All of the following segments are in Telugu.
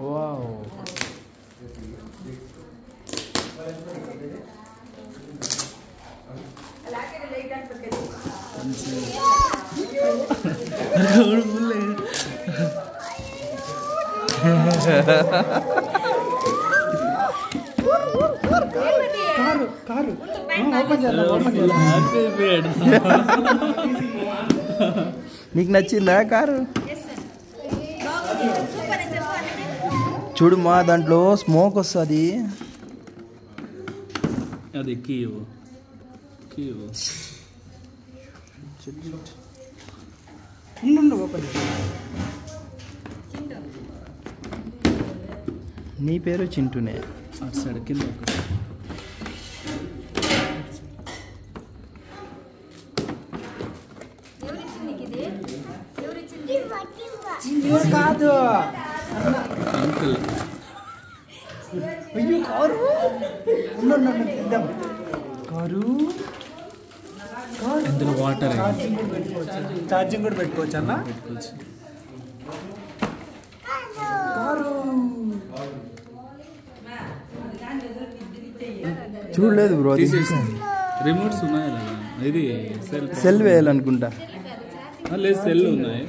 వావ్ కారు నీకు నచ్చిందా కారు? చూడు మా దాంట్లో స్మోక్ వస్తుంది. అది కీవ్ నీ పేరు చింటూనే. అటు సైడ్ కింద కాదు అయ్యో కారు కారు ఇందులో వాటర్ ఛార్జింగ్ కూడా పెట్టుకోవచ్చు అన్న. కారు చూడలేదు బ్రో. రిమోట్స్ ఉన్నాయి. ఇది సెల్ వేయాలనుకుంటా. లేదు సెల్ ఉన్నాయి.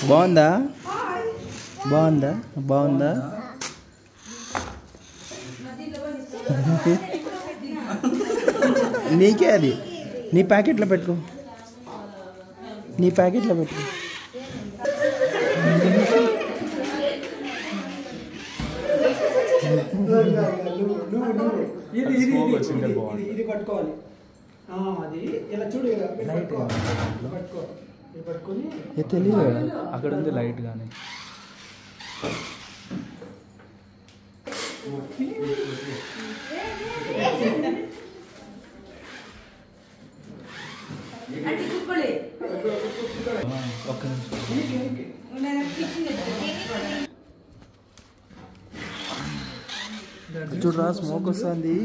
బాగుందా బాగుందా బాగుందా? నీకే అది నీ ప్యాకెట్లో పెట్టుకో. నీ ప్యాకెట్లో పెట్టుకో. ఇది పట్టుకోవాలి. అది ఇలా చూడు లైట్ పట్టుకొని తెలియదు అక్కడ ఉంది లైట్ కానీ. ఒక్క చూడరా స్మోక్ వస్తుంది.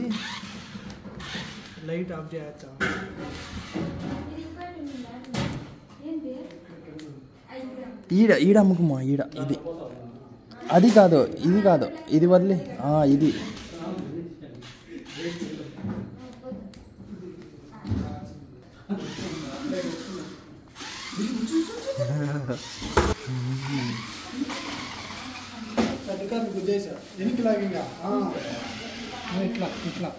లైట్ ఆఫ్ చేయొచ్చా? ఈడ అమ్ముకుమా ఈడ. ఇది అది కాదు ఇది కాదు ఇది వదిలే. ఇది ఇట్లా ఇట్లా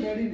డాడీ